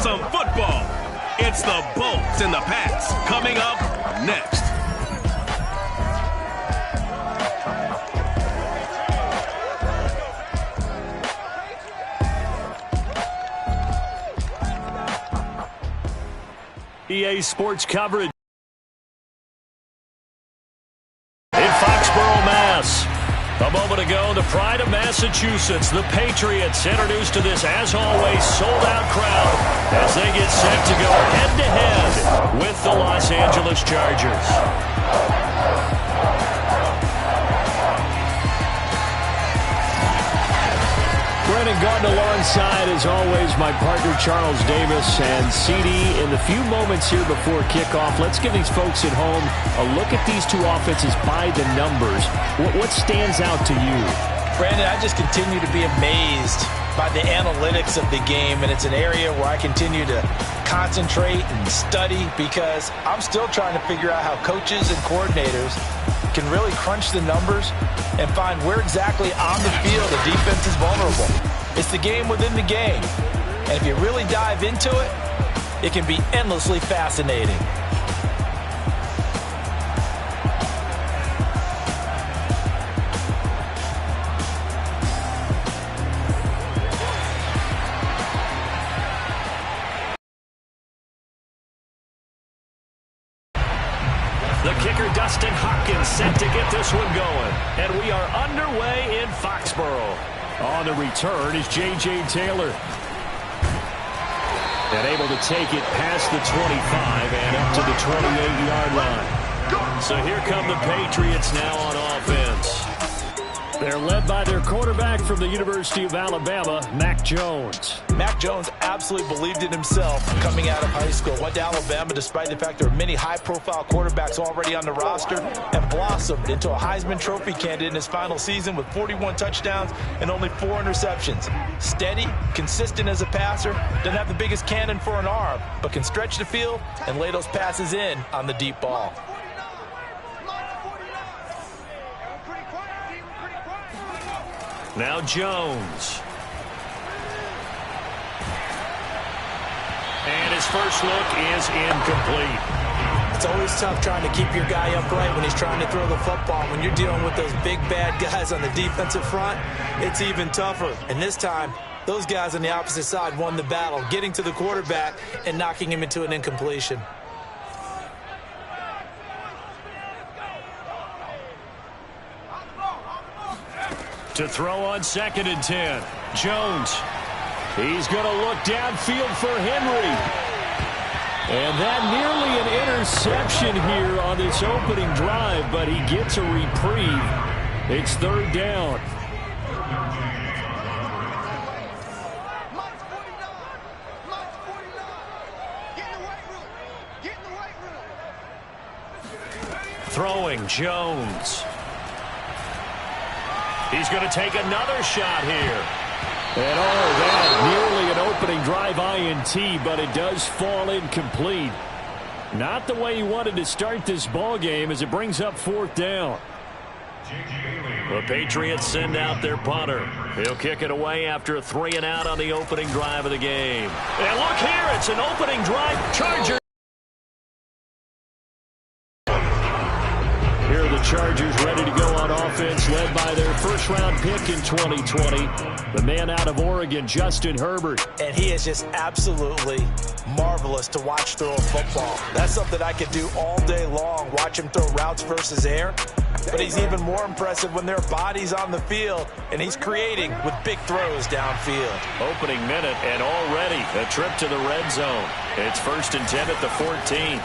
some football. It's the Bolts and the Pats coming up next. EA Sports coverage in Foxborough, Mass. A moment ago, the pride of Massachusetts, the Patriots, introduced to this, as always, sold-out crowd as they get set to go head-to-head with the Los Angeles Chargers. Brennan Gordon alongside, as always, my partner Charles Davis and CD. In the few moments here before kickoff, let's give these folks at home a look at these two offenses by the numbers. What stands out to you? Brandon, I just continue to be amazed by the analytics of the game, and it's an area where I continue to concentrate and study because I'm still trying to figure out how coaches and coordinators can really crunch the numbers and find where exactly on the field the defense is vulnerable. It's the game within the game. And if you really dive into it, it can be endlessly fascinating. The kicker, Dustin Hopkins, set to get this one going. And we are underway in Foxborough. On the return is J.J. Taylor. And able to take it past the 25 and up to the 28-yard line. So here come the Patriots now on offense. They're led by their quarterback from the University of Alabama, Mac Jones. Mac Jones absolutely believed in himself coming out of high school. Went to Alabama despite the fact there are many high-profile quarterbacks already on the roster and blossomed into a Heisman Trophy candidate in his final season with 41 touchdowns and only 4 interceptions. Steady, consistent as a passer, doesn't have the biggest cannon for an arm, but can stretch the field and lay those passes in on the deep ball. Now Jones. And his first look is incomplete. It's always tough trying to keep your guy upright when he's trying to throw the football. When you're dealing with those big, bad guys on the defensive front, it's even tougher. And this time, those guys on the opposite side won the battle, getting to the quarterback and knocking him into an incompletion. To throw on 2nd and 10. Jones. He's going to look downfield for Henry. And that nearly an interception here on this opening drive, but he gets a reprieve. It's 3rd down. Throwing Jones. He's going to take another shot here. And that nearly an opening drive INT, but it does fall incomplete. Not the way he wanted to start this ball game as it brings up 4th down. The Patriots send out their punter. He'll kick it away after a 3-and-out on the opening drive of the game. And look here, it's an opening drive. Chargers. Here are the Chargers ready to go on offense, led by their first-round pick in 2020, the man out of Oregon, Justin Herbert. And he is just absolutely marvelous to watch throw a football. That's something I could do all day long, watch him throw routes versus air. But he's even more impressive when there are bodies on the field, and he's creating with big throws downfield. Opening minute, and already a trip to the red zone. It's 1st and 10 at the 14.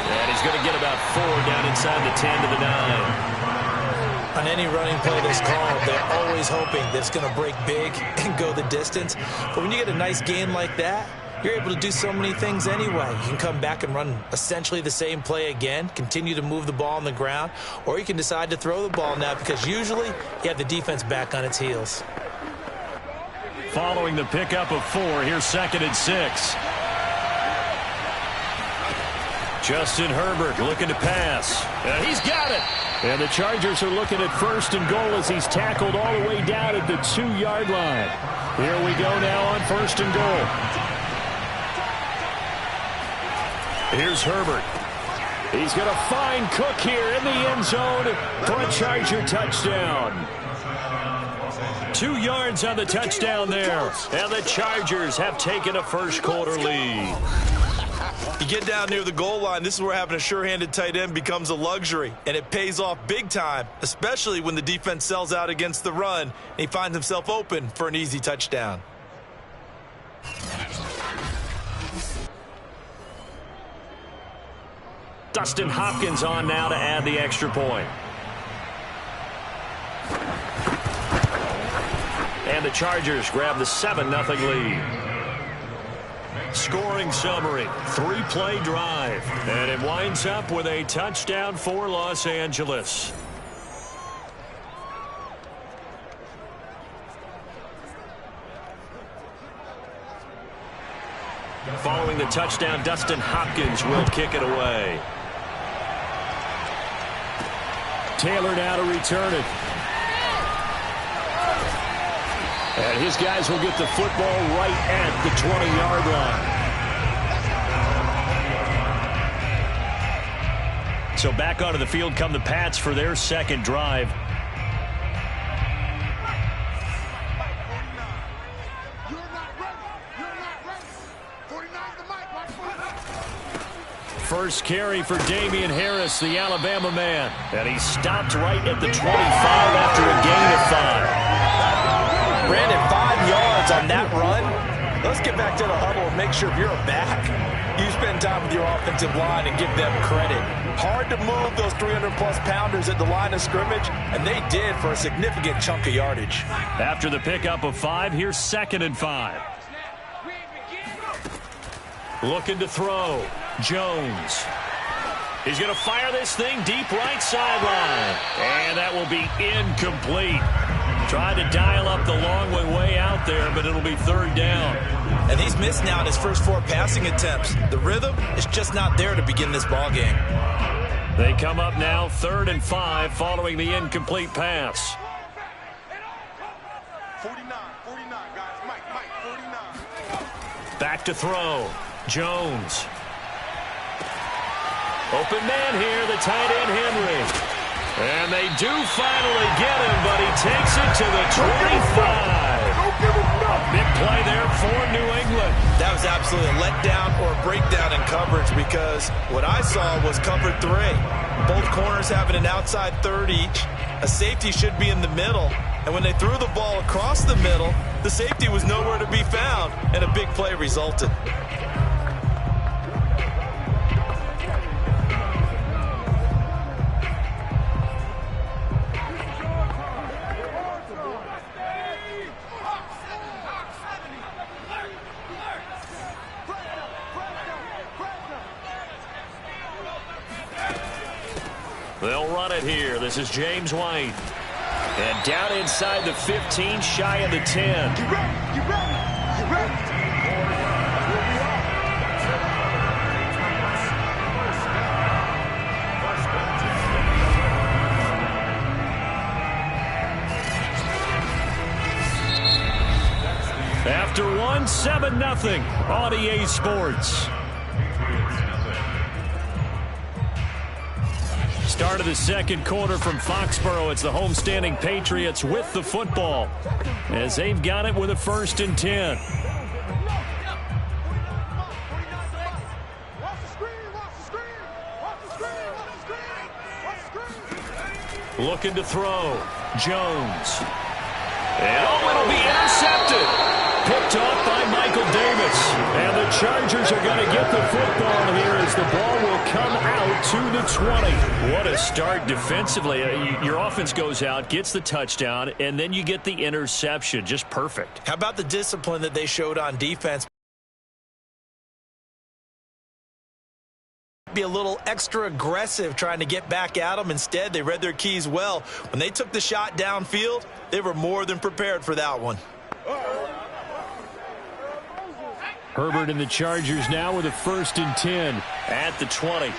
And he's going to get about 4 down inside the 10 to the 9. On any running play that's called, they're always hoping that it's going to break big and go the distance. But when you get a nice gain like that, you're able to do so many things anyway. You can come back and run essentially the same play again, continue to move the ball on the ground, or you can decide to throw the ball now because usually you have the defense back on its heels. Following the pickup of 4, here's 2nd and 6. Justin Herbert looking to pass. And he's got it. And the Chargers are looking at 1st and goal as he's tackled all the way down at the 2-yard line. Here we go now on 1st and goal. Here's Herbert. He's going to find Cook here in the end zone for a Charger touchdown. 2 yards on the touchdown there. And the Chargers have taken a first-quarter lead. You get down near the goal line, this is where having a sure-handed tight end becomes a luxury, and it pays off big time, especially when the defense sells out against the run, and he finds himself open for an easy touchdown. Dustin Hopkins on now to add the extra point. And the Chargers grab the 7-0 lead. Scoring summary, 3-play drive. And it winds up with a touchdown for Los Angeles. Following the touchdown, Dustin Hopkins will kick it away. Taylor now to return it. And his guys will get the football right at the 20-yard line. So back onto the field come the Pats for their second drive. First carry for Damian Harris, the Alabama man. And he stopped right at the 25 after a gain of 5. Brandon, 5 yards on that run. Let's get back to the huddle and make sure if you're a back, you spend time with your offensive line and give them credit. Hard to move those 300-plus pounders at the line of scrimmage, and they did for a significant chunk of yardage. After the pickup of 5, here's 2nd and 5. Looking to throw. Jones. He's going to fire this thing deep right sideline. And that will be incomplete. Tried to dial up the long way out there, but it'll be 3rd down. And he's missed now in his first 4 passing attempts. The rhythm is just not there to begin this ball game. They come up now 3rd and 5 following the incomplete pass. 49, guys. Mike, 49. Back to throw. Jones. Open man here, the tight end Henry. And they do finally get him, but he takes it to the 25. A big play there for New England. That was absolutely a letdown or a breakdown in coverage because what I saw was cover 3. Both corners having an outside third each. A safety should be in the middle. And when they threw the ball across the middle, the safety was nowhere to be found, and a big play resulted. They'll run it here. This is James White. And down inside the 15, shy of the 10. Get ready. After 7-0 on EA Sports. Start of the second quarter from Foxborough. It's the homestanding Patriots with the football as they've got it with a 1st and 10. Looking to throw. Jones. And it'll be intercepted. Picked off by Michael Davis. And the Chargers are going to get the football here as the ball will come out to the 20. What a start defensively. Your offense goes out, gets the touchdown, and then you get the interception. Just perfect. How about the discipline that they showed on defense? Be a little extra aggressive trying to get back at them. Instead, they read their keys well. When they took the shot downfield, they were more than prepared for that one. Herbert and the Chargers now with a 1st and 10 at the 20.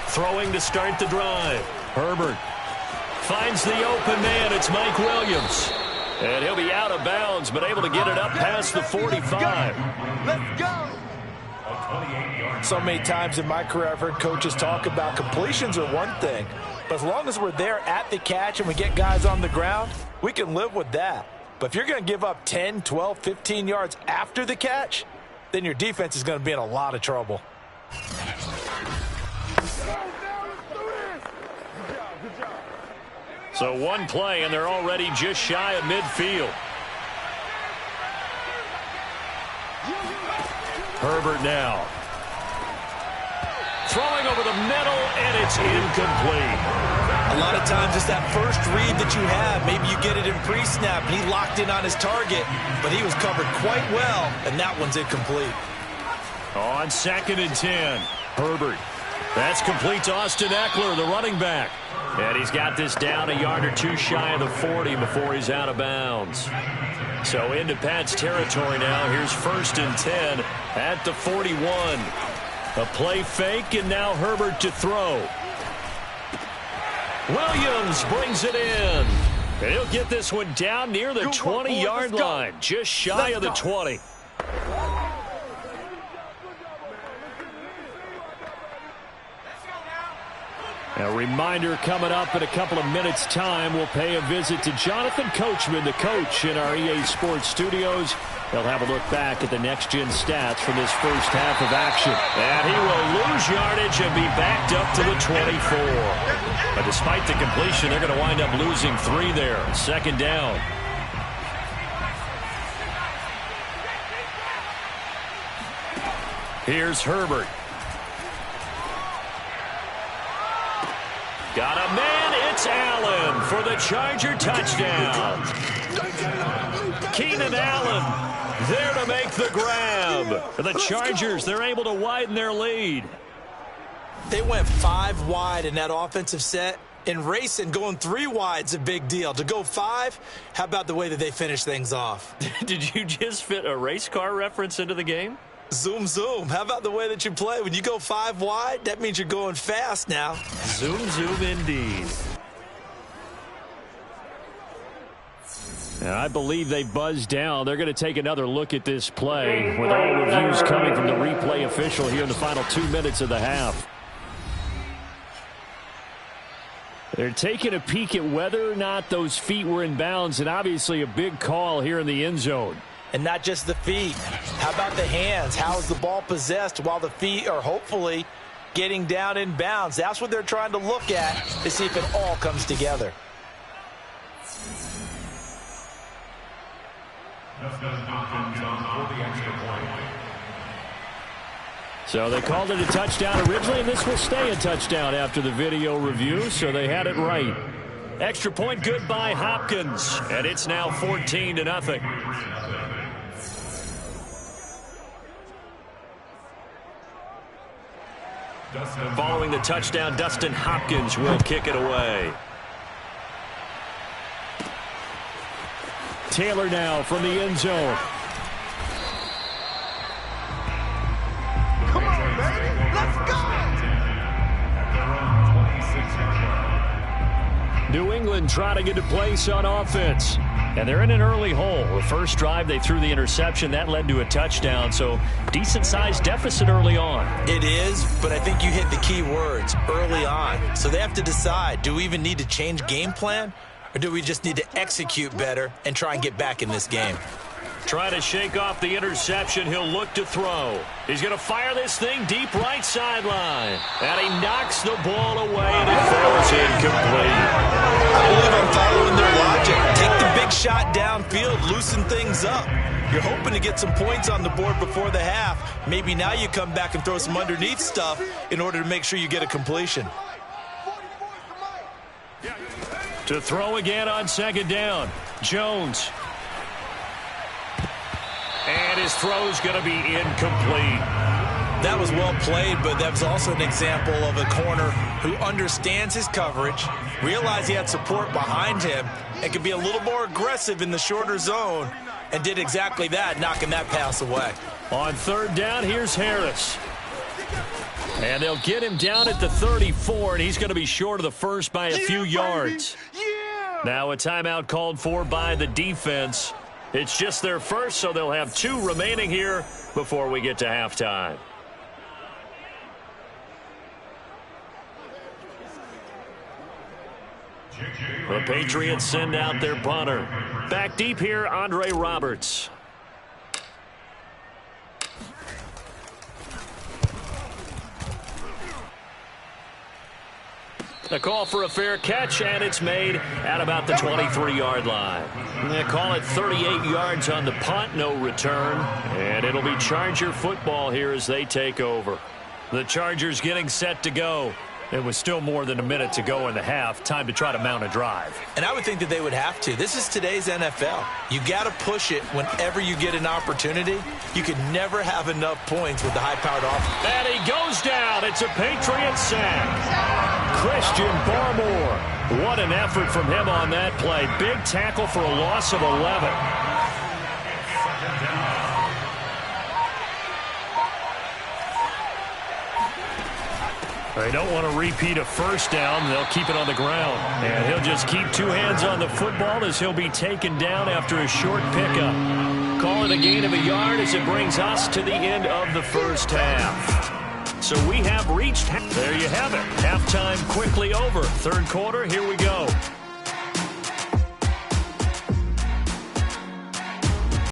Throwing to start the drive. Herbert finds the open man. It's Mike Williams. And he'll be out of bounds, but able to get it up past the 45. Let's go. So many times in my career I've heard coaches talk about completions are one thing, but as long as we're there at the catch and we get guys on the ground, we can live with that. But if you're going to give up 10, 12, 15 yards after the catch, then your defense is going to be in a lot of trouble. So one play, and they're already just shy of midfield. Herbert now. Throwing over the middle, and it's incomplete. A lot of times it's that first read that you have. Maybe you get it in pre-snap, and he locked in on his target, but he was covered quite well, and that one's incomplete. On 2nd and 10, Herbert. That's complete to Austin Eckler, the running back. And he's got this down a yard or two shy of the 40 before he's out of bounds. So into Pat's territory now. Here's 1st and 10 at the 41. A play fake, and now Herbert to throw. Williams brings it in. And he'll get this one down near the 20-yard line, just shy of the 20. A reminder coming up in a couple of minutes' time. We'll pay a visit to Jonathan Coachman, the coach in our EA Sports studios. They'll have a look back at the next-gen stats from this first half of action. And he will lose yardage and be backed up to the 24. But despite the completion, they're going to wind up losing 3 there. 2nd down. Here's Herbert. Got a man, it's Allen for the Charger touchdown. Keenan Allen there to make the grab. The Chargers, they're able to widen their lead. They went 5 wide in that offensive set. In racing, going 3 wide's a big deal. To go 5, how about the way that they finish things off? Did you just fit a race car reference into the game? Zoom, zoom. How about the way that you play? When you go 5 wide, that means you're going fast now. Zoom, zoom indeed. And I believe they buzzed down. They're going to take another look at this play with all reviews coming from the replay official here in the final 2 minutes of the half. They're taking a peek at whether or not those feet were in bounds, and obviously a big call here in the end zone. And not just the feet. How about the hands? How is the ball possessed while the feet are hopefully getting down in bounds? That's what they're trying to look at to see if it all comes together. So they called it a touchdown originally, and this will stay a touchdown after the video review, so they had it right. Extra point good by Hopkins, and it's now 14-0. Following the touchdown, Dustin Hopkins will kick it away. Taylor now from the end zone. Come on, baby. Let's go. New England trying to get a place on offense. And they're in an early hole. The first drive, they threw the interception. That led to a touchdown. So decent-sized deficit early on. It is, but I think you hit the key words, early on. So they have to decide, do we even need to change game plan? Or do we just need to execute better and try and get back in this game? Trying to shake off the interception. He'll look to throw. He's going to fire this thing deep right sideline. And he knocks the ball away, and it falls incomplete. I believe I'm following their logic. Take the big shot downfield, loosen things up. You're hoping to get some points on the board before the half. Maybe now you come back and throw some underneath stuff in order to make sure you get a completion. To throw again on 2nd down. Jones. And his throw's going to be incomplete. That was well played, but that was also an example of a corner who understands his coverage, realized he had support behind him, and could be a little more aggressive in the shorter zone, and did exactly that, knocking that pass away. On 3rd down, here's Harris. And they'll get him down at the 34, and he's going to be short of the first by a few yards. Now a timeout called for by the defense. It's just their first, so they'll have 2 remaining here before we get to halftime. The Patriots send out their punter. Back deep here, Andre Roberts. The call for a fair catch, and it's made at about the 23-yard line. They call it 38 yards on the punt, no return. And it'll be Charger football here as they take over. The Chargers getting set to go. It was still more than a minute to go in the half. Time to try to mount a drive. And I would think that they would have to. This is today's NFL. You got to push it whenever you get an opportunity. You could never have enough points with the high-powered offense. And he goes down. It's a Patriots sack. Christian Barmore. What an effort from him on that play. Big tackle for a loss of 11. They don't want to repeat a first down. They'll keep it on the ground. And he'll just keep two hands on the football as he'll be taken down after a short pickup. Call it a gain of a yard as it brings us to the end of the first half. So we have reached. There you have it. Halftime quickly over. Third quarter, here we go.